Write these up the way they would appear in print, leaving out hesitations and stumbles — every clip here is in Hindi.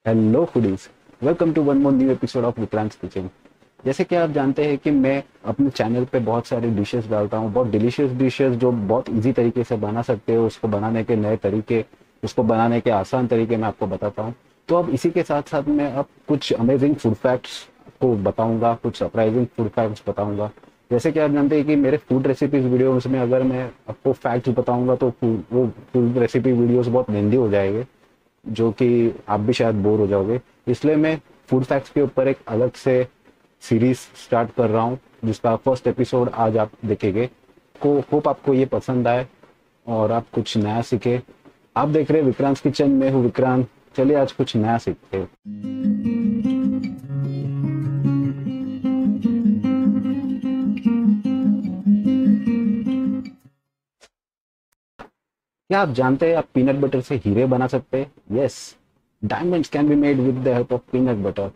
Hello foodies. Welcome to one more new episode of Vikrant kitchen. जैसे कि आप जानते हैं कि मैं अपने चैनल पे बहुत सारे डिशेस डालता हूँ, बहुत डिलीशियस डिशेस जो बहुत इजी तरीके से बना सकते हो। उसको बनाने के नए तरीके, उसको बनाने के आसान तरीके मैं आपको बताता हूँ। तो अब इसी के साथ साथ मैं अब कुछ अमेजिंग फूड फैक्ट्स को बताऊंगा, कुछ सरप्राइजिंग फूड फैक्ट्स बताऊंगा। जैसे कि आप जानते हैं कि मेरे फूड रेसिपीज वीडियोस में अगर मैं आपको फैक्ट्स बताऊंगा तो वो फूड रेसिपी वीडियोस बहुत लेंदी हो जाएंगे, जो कि आप भी शायद बोर हो जाओगे। इसलिए मैं फूड फैक्ट्स के ऊपर एक अलग से सीरीज स्टार्ट कर रहा हूँ, जिसका फर्स्ट एपिसोड आज आप देखेंगे। को होप आपको ये पसंद आए और आप कुछ नया सीखे। आप देख रहे हैं विक्रांत किचन में हूँ विक्रांत। चलिए आज कुछ नया सीखते हैं। क्या आप जानते हैं आप पीनट बटर से हीरे बना सकते हैं? Yes, diamonds can be made with the help of peanut butter.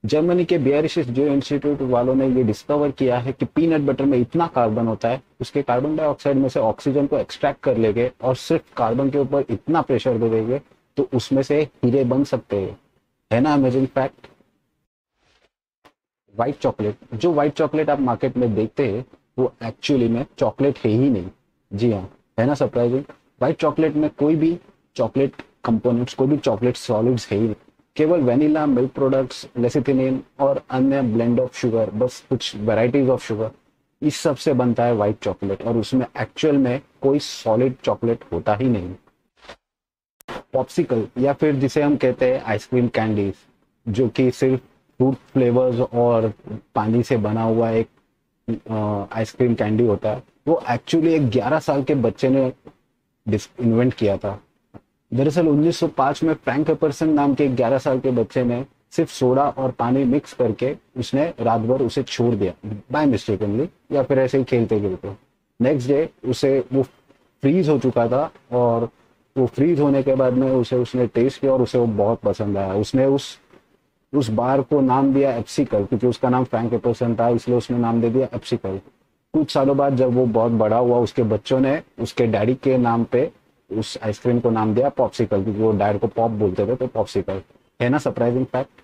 Germany के बियरिश जो इंस्टीट्यूट वालों ने ये डिस्कवर किया है कि पीनट बटर में इतना कार्बन होता है, उसके कार्बन डाइऑक्साइड में से ऑक्सीजन को एक्सट्रैक्ट कर लेंगे और सिर्फ कार्बन के ऊपर इतना प्रेशर दे देंगे तो उसमें से हीरे बन सकते हैं। है ना अमेजिंग फैक्ट। व्हाइट चॉकलेट, जो व्हाइट चॉकलेट आप मार्केट में देखते हैं वो एक्चुअली में चॉकलेट है ही नहीं। जी हाँ, है ना सरप्राइजिंग। व्हाइट चॉकलेट में कोई भी चॉकलेट कंपोनेंट्स, कोई भी चॉकलेट सॉलिड्स है ही नहीं। केवल वेनिला, मिल्क प्रोडक्ट्स, लेसिथिनिन और अन्य ब्लेंड ऑफ शुगर, बस कुछ वेराइटीज ऑफ शुगर, इस सब से बनता है व्हाइट चॉकलेट। और उसमें एक्चुअल में कोई सॉलिड चॉकलेट होता ही नहीं। पॉप्सिकल, या फिर जिसे हम कहते हैं आइसक्रीम कैंडीज, जो कि सिर्फ फ्रूट फ्लेवर्स और पानी से बना हुआ एक आइसक्रीम कैंडी होता है, वो एक्चुअली एक 11 साल के बच्चे ने इन्वेंट किया था। दरअसल 1905 में फ्रैंक एपर्सन नाम के एक 11 साल के बच्चे ने सिर्फ सोडा और पानी मिक्स करके उसने रात भर उसे छोड़ दिया बाय मिस्टेकनली, या फिर ऐसे ही खेलते खेलते। नेक्स्ट डे उसे वो फ्रीज हो चुका था, और वो फ्रीज होने के बाद में उसे उसने टेस्ट किया और उसे वो बहुत पसंद आया। उसने उस बार को नाम दिया एप्सिकल, क्योंकि उसका नाम फ्रैंक एपर्सन था, इसलिए उसने नाम दे दिया एप्सिकल। कुछ सालों बाद जब वो बहुत बड़ा हुआ, उसके बच्चों ने उसके डैडी के नाम पे उस आइसक्रीम को नाम दिया पॉप्सिकल, क्योंकि वो डैड को पॉप बोलते थे तो पॉप्सिकल। है ना सरप्राइजिंग फैक्ट।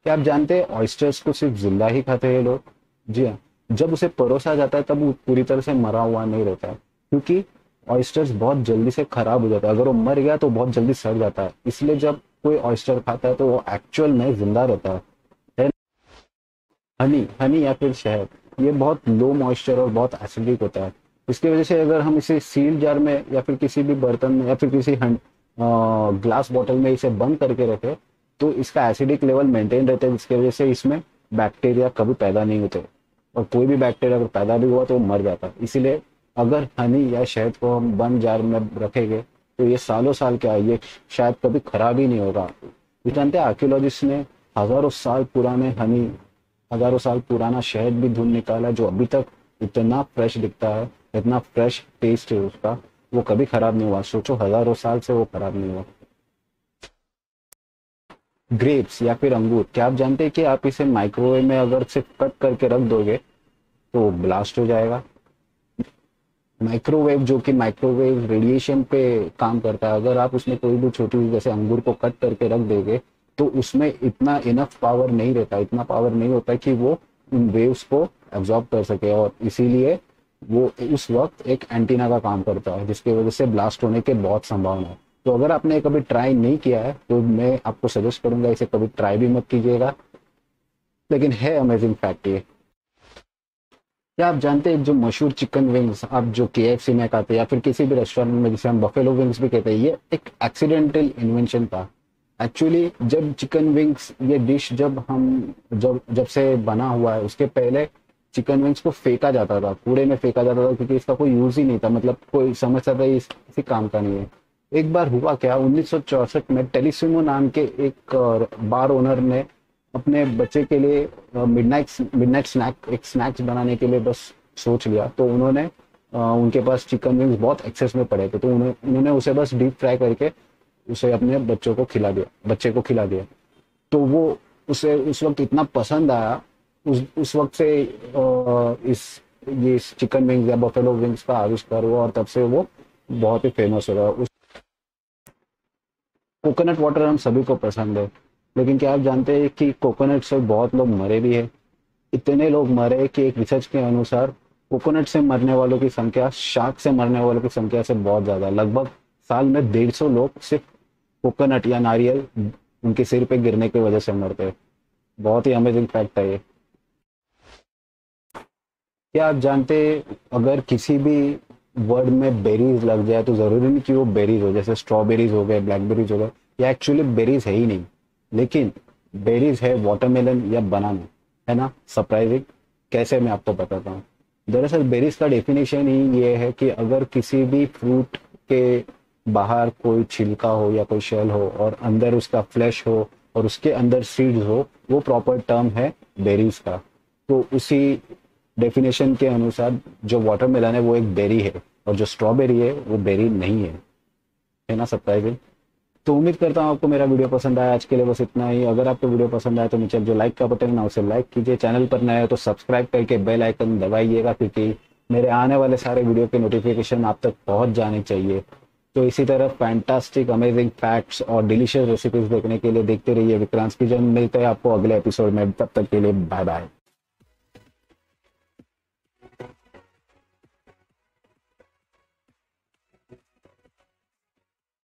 क्या आप जानते हैं ऑयस्टर्स को सिर्फ जिंदा ही खाते हैं लोग? जी हाँ, जब उसे परोसा जाता है तब वो पूरी तरह से मरा हुआ नहीं रहता है, क्योंकि ऑयस्टर्स बहुत जल्दी से खराब हो जाता है। अगर वो मर गया तो बहुत जल्दी सड़ जाता है, इसलिए जब कोई ऑयस्टर खाता है तो वो एक्चुअल में जिंदा रहता है। हनी, हनी या फिर शहद, ये बहुत लो मॉइस्चर और बहुत एसिडिक होता है। इसकी वजह से अगर हम इसे सील जार में या फिर किसी भी बर्तन में या फिर किसी ग्लास बॉटल में इसे बंद करके रखे तो इसका एसिडिक लेवल मेंटेन रहता है, जिसकी वजह से इसमें बैक्टीरिया कभी पैदा नहीं होते। और कोई भी बैक्टीरिया अगर पैदा भी हुआ तो वो मर जाता है। इसीलिए अगर हनी या शहद को हम बंद जार में रखेंगे तो ये सालों साल क्या, ये शायद कभी खराब ही नहीं होगा। ये जानते हैं आर्कियोलॉजिस्ट ने हजारों साल पुराने हनी, हजारों साल पुराना शहद भी ढूंढ निकाला, जो अभी तक इतना फ्रेश दिखता है, इतना फ्रेश टेस्ट है उसका, वो कभी खराब नहीं हुआ। सोचो, हजारों साल से वो खराब नहीं हुआ। ग्रेप्स या फिर अंगूर, क्या आप जानते हैं कि आप इसे माइक्रोवेव में अगर सिर्फ कट करके रख दोगे तो ब्लास्ट हो जाएगा। माइक्रोवेव, जो कि माइक्रोवेव रेडिएशन पे काम करता है, अगर आप उसमें कोई भी छोटी जैसे अंगूर को कट करके रख देंगे तो उसमें इतना इनफ पावर नहीं रहता, इतना पावर नहीं होता कि वो उन वेव्स को एब्जॉर्ब कर सके, और इसीलिए वो उस वक्त एक एंटीना का काम करता है, जिसकी वजह से ब्लास्ट होने के बहुत संभावना है। तो अगर आपने कभी ट्राई नहीं किया है तो मैं आपको सजेस्ट करूंगा इसे कभी ट्राई भी मत कीजिएगा। लेकिन है अमेजिंग फैक्ट ये। क्या आप जानते हैं जो मशहूर चिकन विंग्स आप जो केएफसी में खाते हैं या फिर किसी भी रेस्टोरेंट में जिसे हम बफेलो विंग्स भी कहते हैं, ये एक एक्सीडेंटल इन्वेंशन था। एक्चुअली जब चिकन विंग्स ये डिश जब हम जब जब से बना हुआ है, उसके पहले चिकन विंग्स को फेंका जाता था, कूड़े में फेंका जाता था, क्योंकि इसका कोई यूज ही नहीं था, मतलब कोई समझता था इस किसी काम का नहीं है। एक बार हुआ क्या, 1964 में टेलिसिमो नाम के एक बार ओनर ने अपने बच्चे के लिए मिडनाइट स्नैक, एक स्नैक्स बनाने के लिए बस सोच लिया, तो उन्होंने उनके पास चिकन विंग्स बहुत एक्सेस में पड़े थे, तो उन्होंने उसे बस डीप फ्राई करके उसे अपने बच्चे को खिला दिया। तो वो उसे उस वक्त इतना पसंद आया, उस वक्त से इस चिकन विंग्स या बफेलो विंग्स का आविष्कार हुआ, और तब से वो बहुत ही फेमस हो गया। कोकोनट वाटर हम सभी को पसंद है, लेकिन क्या आप जानते हैं कि कोकोनट से बहुत लोग मरे भी है। इतने लोग मरे कि एक रिसर्च के अनुसार कोकोनट से मरने वालों की संख्या शार्क से मरने वालों की संख्या से बहुत ज्यादा है। लगभग साल में 150 लोग सिर्फ कोकोनट या नारियल उनके सिर पे गिरने की वजह से मरते हैं। बहुत ही अमेजिंग फैक्ट है ये। क्या आप जानते हैं अगर किसी भी वर्ड में बेरीज लग जाए तो जरूरी नहीं कि वो बेरीज हो, जैसे स्ट्रॉबेरीज हो गए, ब्लैकबेरीज हो गए, ये एक्चुअली बेरीज है ही नहीं, लेकिन बेरीज है वाटरमेलन या बनाना, है ना सरप्राइजिंग। कैसे, मैं आपको बताता हूँ। दरअसल बेरीज का डेफिनेशन ही ये है कि अगर किसी भी फ्रूट के बाहर कोई छिलका हो या कोई शेल हो और अंदर उसका फ्लैश हो और उसके अंदर सीड्स हो, वो प्रॉपर टर्म है बेरीज का। तो उसी डेफिनेशन के अनुसार जो वाटरमेलन है वो एक बेरी है और जो स्ट्रॉबेरी है वो बेरी नहीं है ना सरप्राइजिंग। तो उम्मीद करता हूँ आपको मेरा वीडियो पसंद आया। आज के लिए बस इतना ही। अगर आपको वीडियो पसंद आया तो नीचे जो लाइक का बटन है ना उसे लाइक कीजिए। चैनल पर नए हो तो सब्सक्राइब करके बेल आइकन दबाइएगा, क्योंकि मेरे आने वाले सारे वीडियो के नोटिफिकेशन आप तक पहुंच जाने चाहिए। तो इसी तरह फैंटास्टिक अमेजिंग फैक्ट्स और डिलीशियस रेसिपीज देखने के लिए देखते रहिए विक्रांत किचन। मिलते हैं आपको अगले एपिसोड में, तब तक के लिए बाय बाय।